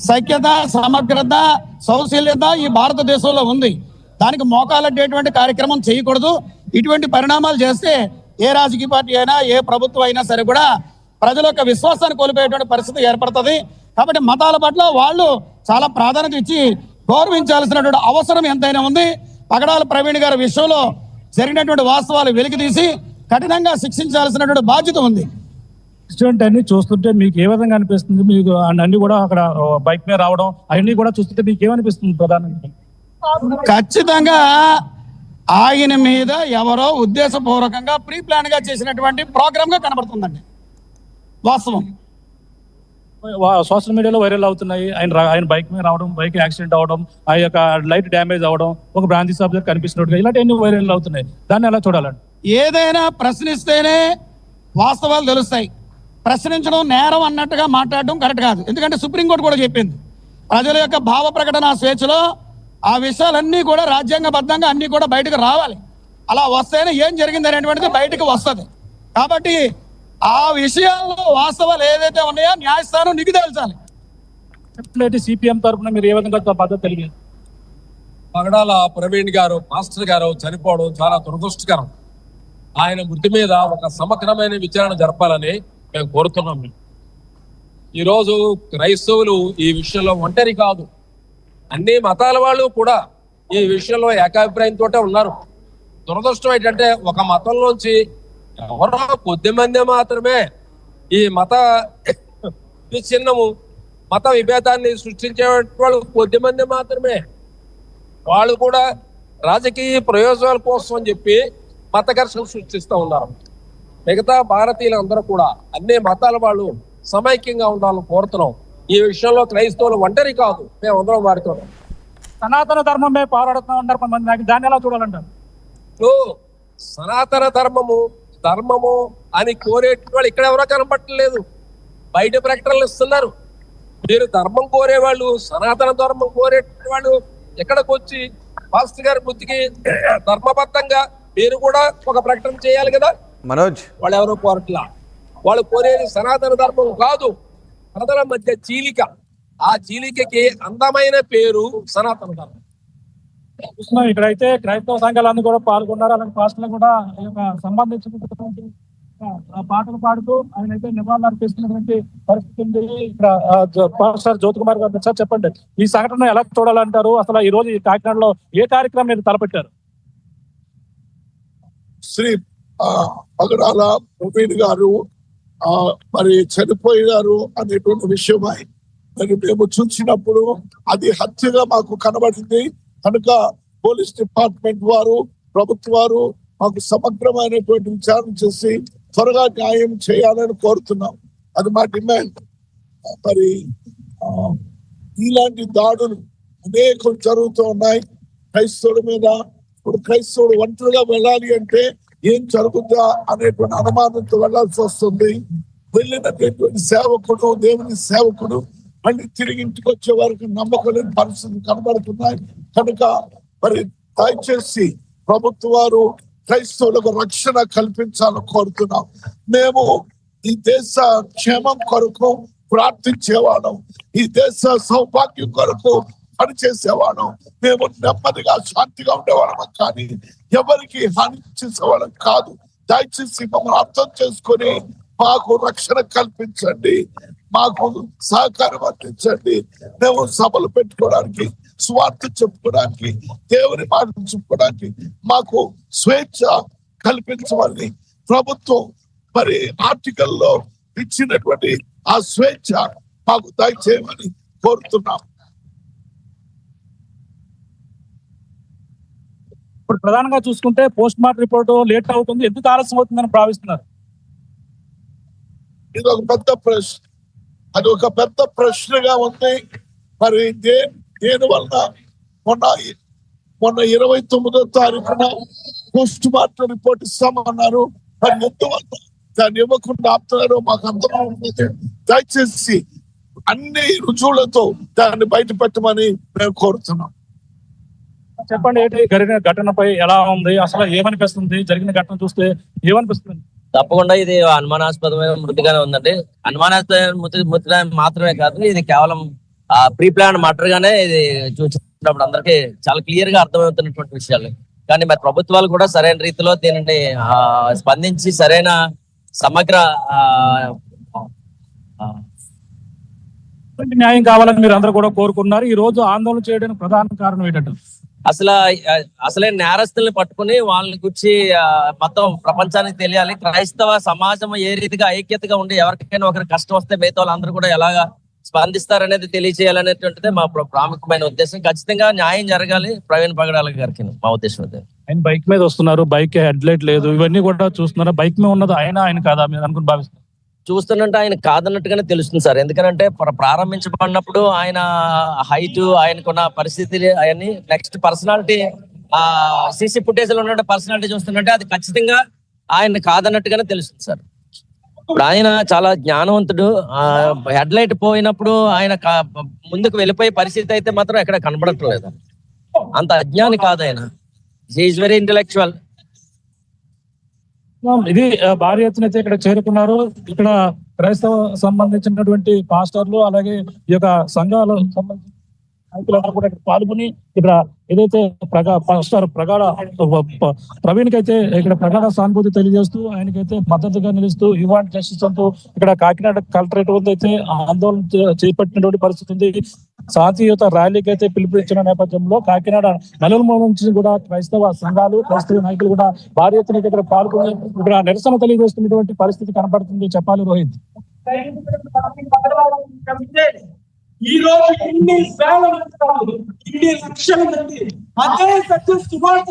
సఖ్యత, సమగ్రత, సౌశల్యత ఈ భారతదేశంలో ఉంది. దానికి మోకాలడ్డేటువంటి కార్యక్రమం చేయకూడదు. ఇటువంటి పరిణామాలు చేస్తే ఏ రాజకీయ పార్టీ అయినా, ఏ ప్రభుత్వం అయినా సరే కూడా ప్రజల యొక్క విశ్వాసాన్ని కోల్పోయేటువంటి పరిస్థితి ఏర్పడుతుంది. కాబట్టి మతాల పట్ల వాళ్ళు చాలా ప్రాధాన్యత ఇచ్చి గౌరవించాల్సినటువంటి అవసరం ఎంతైనా ఉంది. పగడాల ప్రవీణ్ గారి విషయంలో జరిగినటువంటి వాస్తవాలు వెలికితీసి కఠినంగా శిక్షించాల్సినటువంటి బాధ్యత ఉంది. ఇన్సిడెంట్ అన్ని చూస్తుంటే మీకు ఏ విధంగా అనిపిస్తుంది? మీకు అన్ని కూడా అక్కడ బైక్ మీద రావడం అవన్నీ కూడా చూస్తుంటే మీకు ఏమనిపిస్తుంది? ప్రధానంగా ఖచ్చితంగా ఆయన మీద ఎవరో ఉద్దేశపూర్వకంగా ప్రీ ప్లాన్ గా చేసినటువంటి ప్రోగ్రామ్ గా కనబడుతుందండి. వాస్తవం సోషల్ మీడియాలో వైరల్ అవుతున్నాయి. ఆయన బైక్ మీద రావడం, బైక్ యాక్సిడెంట్ అవడం, ఆ యొక్క లైట్ డ్యామేజ్ అవడం, ఒక బ్రాంచ్ ఆఫీసర్ కనిపిస్తున్నట్టుగా ఇలాంటివన్నీ వైరల్ అవుతున్నాయి. దాన్ని ఎలా చూడాలండి? ఏదైనా ప్రశ్నిస్తేనే వాస్తవాలు తెలుస్తాయి. ప్రశ్నించడం నేరం అన్నట్టుగా మాట్లాడడం కరెక్ట్ కాదు. ఎందుకంటే సుప్రీంకోర్టు కూడా చెప్పింది, ప్రజల యొక్క భావ ప్రకటన స్వేచ్ఛలో ఆ విషయాలన్నీ కూడా రాజ్యాంగబద్ధంగా అన్ని కూడా బయటకు రావాలి. అలా వస్తేనే ఏం జరిగింది అనేటువంటిది బయటకు వస్తుంది. కాబట్టి ఆ విషయాల్లో వాస్తవాలు ఏదైతే ఉన్నాయో న్యాయస్థానం నీకు తెలుసాలి. సిపిఎం తరఫున మీరు ఏ విధంగా పద్ధతి తెలియదు? పగడాల ప్రవీణ్ గారు, మాస్టర్ గారు చనిపోవడం చాలా దురదృష్టకరం. ఆయన మృతి మీద ఒక సమగ్రమైన విచారణ జరపాలని మేము కోరుతున్నాం. ఈరోజు క్రైస్తవులు ఈ విషయంలో ఒంటరి కాదు, అన్ని మతాల వాళ్ళు కూడా ఈ విషయంలో ఏకాభిప్రాయంతో ఉన్నారు. దురదృష్టం ఏంటంటే ఒక మతంలోంచి ఎవరో కొద్ది మంది మాత్రమే ఈ మత విచ్ఛిన్నము, మత విభేదాన్ని సృష్టించే వాళ్ళు కొద్ది మంది మాత్రమే. వాళ్ళు కూడా రాజకీయ ప్రయోజనాల కోసం అని చెప్పి మత ఘర్షణ సృష్టిస్తూ ఉన్నారు. మిగతా భారతీయులందరూ కూడా అన్ని మతాల వాళ్ళు సమైక్యంగా ఉండాలని కోరుతున్నాం. ఈ విషయంలో క్రైస్తవులు ఒంటరి కాదు, మేము అందరం వాడుతున్నాం. సనాతన ధర్మమే పోరాడుతూ ఉంటారు కొంతమంది, దాన్ని ఎలా చూడాలంటారు? సనాతన ధర్మము అని కోరే వాళ్ళు ఇక్కడ ఎవరో కనపట్టలేదు, బయట ప్రకటనలు ఇస్తున్నారు. మీరు ధర్మం కోరేవాళ్ళు, సనాతన ధర్మం కోరే వాళ్ళు ఎక్కడికి వచ్చి పాస్టర్ గారి బుద్ధికి ధర్మబద్ధంగా మీరు కూడా ఒక ప్రకటన చేయాలి కదా. మనోజ్, వాళ్ళు ఎవరో కోరట్లా. వాళ్ళు కోరేది సనాతన ధర్మం కాదు, ప్రజల మధ్య చీలిక. ఆ చీలికకి అందమైన పేరు సనాతన ధర్మం. ఇక్కడైతే క్రైస్తవ సంఘాలన్నీ కూడా పాల్గొన్నారు. అలాంటి పాస్టర్లు కూడా ఈ యొక్క సంబంధించినటువంటి పాటలు పాడుతూ ఆయన అయితే నివాళులు అర్పిస్తున్నటువంటి పరిస్థితి ఉంది. ఇక్కడ పాస్టర్ జ్యోతి కుమార్ గారు, సార్ చెప్పండి, ఈ సంఘటన ఎలా చూడాలంటారు? అసలు ఈ రోజు ఈ కాకినాడలో ఏ కార్యక్రమం మీరు తలపెట్టారు? శ్రీ పగడాల ప్రవీణ్ గారు మరి చనిపోయినారు అనేటువంటి విషయమై మరి మేము చూసినప్పుడు అది హత్యగా మాకు కనబడింది. కనుక పోలీస్ డిపార్ట్మెంట్ వారు, ప్రభుత్వ వారు మాకు సమగ్రమైనటువంటి విచారణ చేసి త్వరగా న్యాయం చేయాలని కోరుతున్నాం. అది మా డిమాండ్. మరి ఇలాంటి దాడులు అనేకం జరుగుతూ ఉన్నాయి క్రైస్తవుల మీద. ఇప్పుడు క్రైస్తవుడు ఒంటరిగా వెళ్ళాలి అంటే ఏం జరుగుతుందా అనేటువంటి అనుమానంతో వెళ్లాల్సి వస్తుంది. వెళ్ళినటువంటి సేవకుడు, దేవుని సేవకుడు మళ్ళీ తిరిగి ఇంటికి వచ్చే వరకు నమ్మకం లేని పరిస్థితులు కనబడుతున్నాయి. కనుక మరి దయచేసి ప్రభుత్వ వారు క్రైస్తవులకు రక్షణ కల్పించాలని కోరుతున్నాం. మేము ఈ దేశ క్షేమం కొరకు ప్రార్థించేవాళ్ళం, ఈ దేశ సౌభాగ్యం కొరకు పనిచేసేవాళ్ళం, మేము నెమ్మదిగా శాంతిగా ఉండేవాళ్ళం, కానీ ఎవరికి హాని చేసేవాళ్ళం కాదు. దయచేసి మమ్మల్ని అర్థం చేసుకొని మాకు రక్షణ కల్పించండి, మాకు సహకారం అందించండి. మేము సభలు పెట్టుకోవడానికి, స్వార్థ చెప్పుకోవడానికి, దేవుని మాటలు చెప్పుకోవడానికి మాకు స్వేచ్ఛ కల్పించమని ప్రభుత్వం మరి ఆర్టికల్లో ఇచ్చినటువంటి ఆ స్వేచ్ఛ మాకు దయచేయమని కోరుతున్నాం. ఇప్పుడు ప్రధానంగా చూసుకుంటే పోస్ట్ మార్టం రిపోర్ట్ లేట్ అవుతుంది, ఎందుకు ఆలస్యం అవుతుందని భావిస్తున్నారు? ఇది ఒక పెద్ద ప్రశ్న, అది ఒక పెద్ద ప్రశ్నగా ఉంది. మరి దేని వలన మొన్న 29వ తారీఖున పోస్ట్ మార్టం రిపోర్ట్ ఇస్తామన్నారు. మరి ఎందువల్ల దాన్ని ఇవ్వకుండా ఆపుతున్నారో మాకు అర్థం ఉంటుంది. దయచేసి అన్ని రుజువులతో దాన్ని బయట పెట్టమని మేము కోరుతున్నాం. చెప్పండి, ఏంటి జరిగిన ఘటనపై ఎలా ఉంది, అసలు ఏమనిపిస్తుంది? జరిగిన ఘటన చూస్తే ఏమనిపిస్తుంది? తప్పకుండా ఇది అనుమానాస్పదమైన మృతిగానే ఉందండి. అనుమానాస్పదమైన మృతి మాత్రమే కాదు, ఇది కేవలం ప్రీ ప్లాన్ మర్డర్ గానే ఇది చూసినప్పుడు అందరికీ చాలా క్లియర్ గా అర్థమవుతున్నటువంటి విషయాలు. కానీ మరి ప్రభుత్వాలు కూడా సరైన రీతిలో దీనిని స్పందించి సరైన సమగ్ర న్యాయం కావాలని మీరు అందరూ కూడా కోరుకున్నారు. ఈ రోజు ఆందోళన చేయడానికి ప్రధాన కారణం ఏంటంటే అసలే నేరస్తుల్ని పట్టుకుని వాళ్ళని గురించి మొత్తం ప్రపంచానికి తెలియాలి. క్రైస్తవ సమాజం ఏ రీతిగా ఐక్యతగా ఉండి ఎవరికైనా ఒకరి కష్టం వస్తే మిగతా వాళ్ళందరూ కూడా ఎలాగా స్పందిస్తారనేది తెలియజేయాలనేటువంటిది మా ప్రాముఖ్యమైన ఉద్దేశం. ఖచ్చితంగా న్యాయం జరగాలి ప్రవీణ్ పగడాల గారికి మా ఉద్దేశం అదే. ఆయన బైక్ మీద వస్తున్నారు, బైక్ హెడ్ లైట్ లేదు, ఇవన్నీ కూడా చూస్తున్నారు. బైక్ మీద ఉన్నది ఆయన కాదా మీరు అనుకుని భావిస్తారు? చూస్తున్నట్టు ఆయన కాదన్నట్టుగానే తెలుస్తుంది సార్. ఎందుకంటే ప్రారంభించబడినప్పుడు ఆయన హైట్, ఆయనకున్న పరిస్థితి అవన్నీ నెక్స్ట్ పర్సనాలిటీ సీసీ ఫుటేజ్ లో ఉన్న పర్సనాలిటీ చూస్తున్నట్టే అది ఖచ్చితంగా ఆయన కాదన్నట్టుగానే తెలుస్తుంది సార్. ఇప్పుడు ఆయన చాలా జ్ఞానవంతుడు. హెడ్ లైట్ పోయినప్పుడు ఆయన ముందుకు వెళ్ళిపోయే పరిస్థితి అయితే మాత్రం ఎక్కడ కనబడట్లేదు. అంత అజ్ఞాని కాదు ఆయన. Is very intellectual. ఇది భారీ ఎత్తున అయితే ఇక్కడ చేరుకున్నారు. ఇక్కడ క్రైస్తవ సంబంధించినటువంటి పాస్టర్లు అలాగే ఈ యొక్క సంఘాలు సంబంధించిన నాయకులందరూ కూడా ఇక్కడ పాల్గొని ఇక్కడ ఏదైతే పాస్టర్ ప్రవీణ్ కి అయితే ఇక్కడ ప్రగాఢ సానుభూతి తెలియజేస్తూ ఆయనకైతే మద్దతుగా నిలుస్తూ యువాన్ జస్టిస్ అంటూ ఇక్కడ కాకినాడ కలెక్టరేట్ వద్ద అయితే ఆందోళన చేపట్టినటువంటి పరిస్థితి ఉంది. శాంతియుత ర్యాలీకి అయితే పిలుపునిచ్చిన నేపథ్యంలో కాకినాడ నలుమూల నుంచి కూడా క్రైస్తవ సంఘాలు, క్రైస్తవ నాయకులు కూడా భారీ ఎత్తున ఇక్కడ పాల్గొని ఇక్కడ నిరసన తెలియజేస్తున్నటువంటి పరిస్థితి కనబడుతుంది చెప్పాలి రోహిత్. ఈ రోజు ఇన్ని వేల మంది కాదు, ఇన్ని లక్షల మంది అదే సత్య సువార్త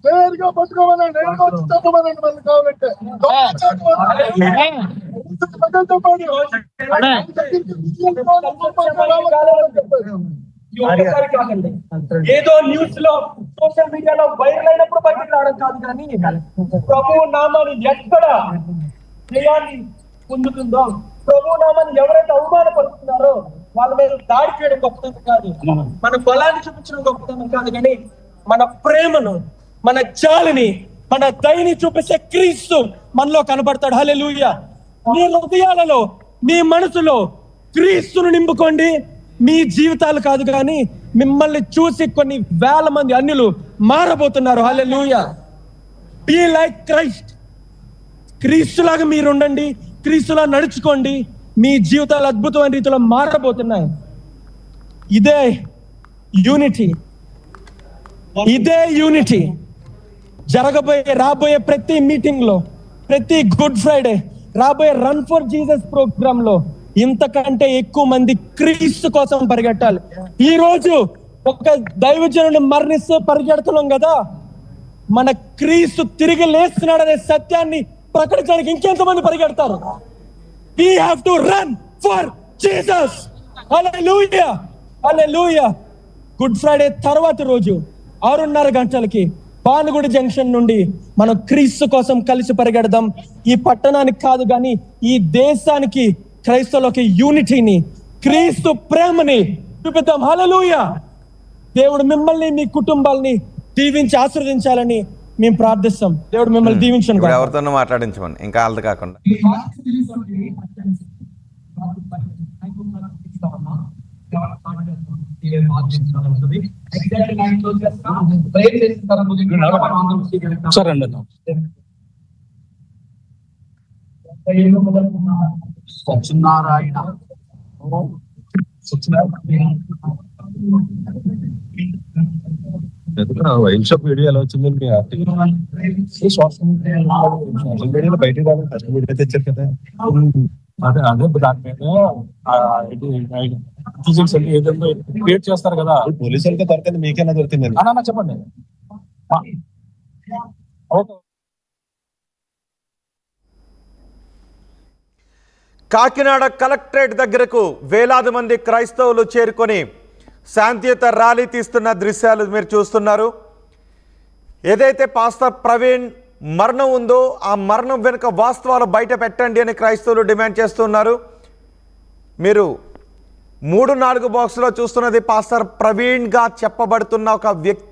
పేరుగా పట్టుకోమనండి, చెప్పమనండి మనకు కావాలంటే ఏదో న్యూస్ లో సోషల్ మీడియాలో వైరల్ అయినప్పుడు బయటకు రావడం కాదు, కానీ ప్రభు నామాన్ని ఎక్కడ జయాన్ని పొందుతుందో, ప్రభు నామాన్ని ఎవరైతే అవమానపడుతున్నారో వాళ్ళ మీద దాడి చేయడం గొప్పతనం కాదు, మన బలాన్ని చూపించడం గొప్పతనం కాదు, కానీ మన ప్రేమను, మన జాలిని, మన దయని చూపించే క్రీస్తు మనలో కనబడతాడు. హల్లెలూయా. మీ హృదయాలలో, మీ మనసులో క్రీస్తును నింపుకోండి. మీ జీవితాలు కాదు కానీ మిమ్మల్ని చూసి కొన్ని వేల మంది అన్యులు మారబోతున్నారు. హల్లెలూయా. Be like Christ. క్రీస్తులాగా మీరు ఉండండి, క్రీస్తులా నడుచుకోండి. మీ జీవితాలు అద్భుతమైన రీతిలో మారబోతున్నాయి. ఇదే యూనిటీ, ఇదే యూనిటీ రాబోయే ప్రతి మీటింగ్ లో, ప్రతి గుడ్ ఫ్రైడే, రాబోయే రన్ ఫర్ జీసస్ ప్రోగ్రామ్ లో ఇంతకంటే ఎక్కువ మంది క్రీస్తు కోసం పరిగెట్టాలి. ఈ రోజు ఒక దైవజనుడు మరణిస్తే పరిగెడుతున్నాం కదా, మన క్రీస్తు తిరిగి లేస్తున్నాడనే సత్యాన్ని ప్రకటించడానికి ఇంకెంతమంది పరిగెడతారు? We have to run for Jesus. Hallelujah. Hallelujah. Good Friday తర్వాత రోజు 6:30 గంటలకి పానుగుడి జంక్షన్ నుండి మనం క్రీస్తు కోసం కలిసి పరిగెడదాం. ఈ పట్టణానికి కాదు కానీ ఈ దేశానికి, క్రైస్తవులకి యూనిటీని, క్రీస్తు ప్రేమని చూపిద్దాం. హల్లెలూయా. దేవుడు మిమ్మల్ని, మీ కుటుంబాలని దీవించి ఆశీర్వదించాలని మేము ప్రార్థిస్తాం. దేవుడు మిమ్మల్ని దీవించండి. ఎవరితోనూ మాట్లాడించమని ఇంకా వాళ్ళది కాకుండా సరే అండి. సత్యనారాయణ వైన్ షాప్ వీడియో ఎలా వచ్చిందండి? సోషల్ మీడియాలో బయటకు రావాలి, సోషల్ మీడియా తెచ్చారు కదా. అదే దాని మీద ఏదైనా క్రియేట్ చేస్తారు కదా. పోలీసు వాళ్ళకి దొరికింది, మీకేనా దొరికిందండి? అన్న చెప్పండి. కాకినాడ కలెక్టరేట్ దగ్గరకు వేలాది మంది క్రైస్తవులు చేరుకొని శాంతియుత ర్యాలీ తీస్తున్న దృశ్యాలు మీరు చూస్తున్నారు. ఏదైతే పాస్టర్ ప్రవీణ్ మరణం ఉందో ఆ మరణం వెనుక వాస్తవాలు బయట పెట్టండి అని క్రైస్తవులు డిమాండ్ చేస్తున్నారు. మీరు 3-4 బాక్స్లో చూస్తున్నది పాస్టర్ ప్రవీణ్గా చెప్పబడుతున్న ఒక వ్యక్తి.